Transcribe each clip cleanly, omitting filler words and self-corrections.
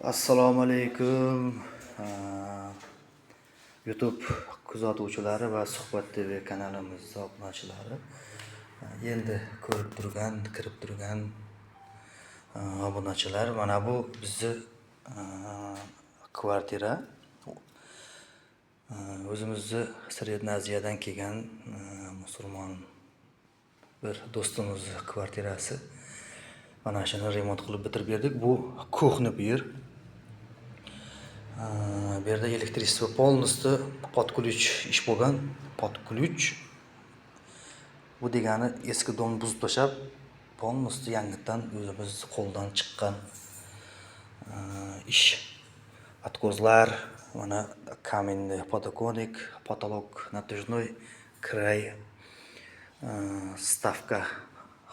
Assalomu alaykum. YouTube kuzatuvchilari va Suhbat TV kanalimiz obunachilari. Endi ko'rib turgan, kirib turgan obunachilar, mana bu bizni kvartira. O'zimizni Srednye Aziyadan kelgan musulmon bir do'stimizning kvartirasi. Mana shuni remont qilib bitirib berdik. Bu kuxni bu yer. Bu yerda elektrичество полностью под ключ ish bo'lgan. Под ключ. Bu degani eski domni buzib tashlab, полностью yangidan o'zimiz qo'ldan chiqqan ish. Отkozlar, mana каменный подоконник, потолок натяжной, край, ставка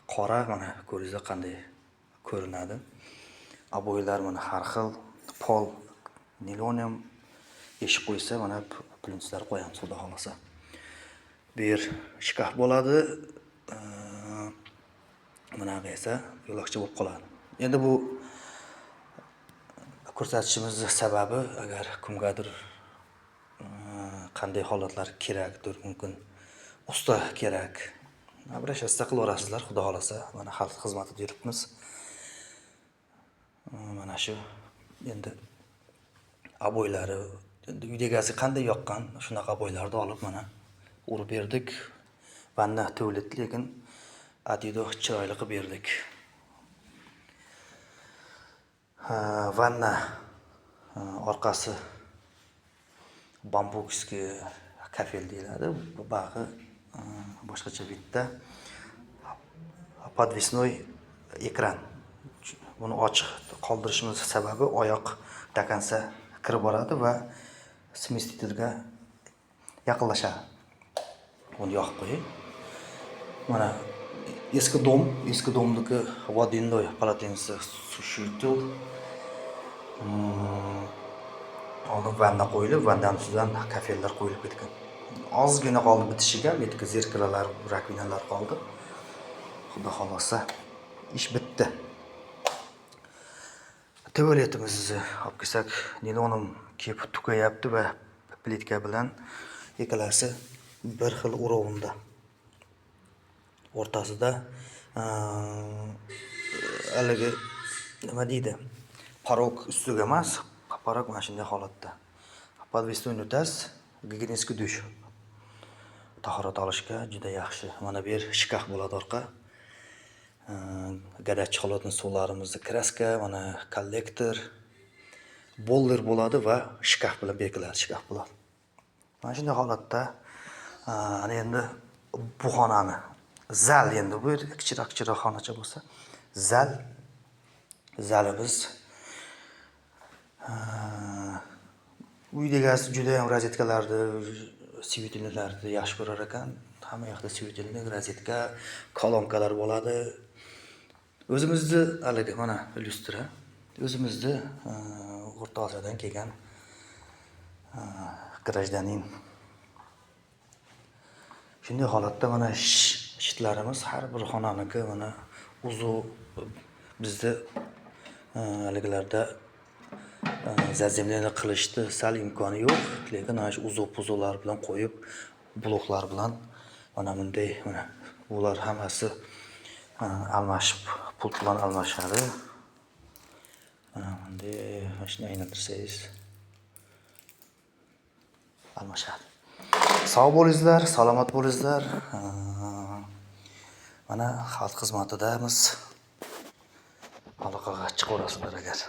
qora, mana ko'ringizlar qanday ko'rinadi. Aboylar mana har xil, pol nilonium, eshik qo'ysa mana plyunslar qo'yamiz, xudo xolasa. Bu yer shkaf bo'ladi. Mana bu esa yo'loqcha bo'lib qoladi. Endi bu ko'rsatishimizning sababi, agar kimgadir qanday holatlar kerakdir, mumkin usta kerak, обращаться qilaverasizlar, xudo xolasa. Mana xalq xizmatida yuribmiz. Mana shu endi aboylari, endi uy egasi qanday yoqqan, shunaqa aboylarni olib mana urib berdik. Vanna tualet, lekin adido chiroyli qilib berdik. Vanna orqasi bambukskiy kafel deyiladi. Bu bag'i boshqacha bitda подвесной ekran. Buni ochiq qoldirishimiz sababi oyoq takansa kirib boradi va smestitelga yaqinlashadi. Buni yoqib qo'ying. Mana eski domniki водяной полотенце сушитель. Oldin vanna qo'yilib, vannaning ustidan kafellar qo'yilib ketgan. Ozgina qoldi bitishiga, bu yerga zerkiralar, rakvinalar qoldi. Xudo xolasa ish bitdi. Tualetimizni olib kelsak, nilonim kelib tukayapti va plitka bilan ikkalasi bir xil o'rovunda. O'rtasida haligi nima deydi? Parok ustiga emas, parok mana shunday holatda. Подвесной unitaz, гигиенический dush. Tahorat olishga juda yaxshi. Mana bu yer shkaf bo'ladi orqa. Gadach holatni suvlarimizni kraska, mana kollektor, boller bo'ladi va shkaf bilan bekiladi, shkaf bo'ladi. Mana shunday holatda ana endi bu xonani zal, endi bu yer kichikroq xonacha bo'lsa, zalimiz uy egasi juda ham rozetkalarni, svitillarni yaxshi ko'rar ekan. Hamma yoqda svitilnik, rozetka, kolonkalar bo'ladi. O'zimizni haligi mana lyustra, o'zimizni O'rta Osiyodan kelgan grajdanin. Shunday holatda mana shitlarimiz har bir xonaniki mana uzuv bizda haligilarda zazemleni qilishdi sal imkoni yo'q, lekin ana shu uzuv-puzuvlar bilan qo'yib, bloklar bilan mana bunday, mana bular hammasi almashib, pul bilan almashadi. Mana bunday mashina aylantirsangiz almashadi. Sog' bo'lingizlar, salomat bo'lingizlar. Mana xalq xizmatidamiz. Aloqaga chiqaverasizlar agar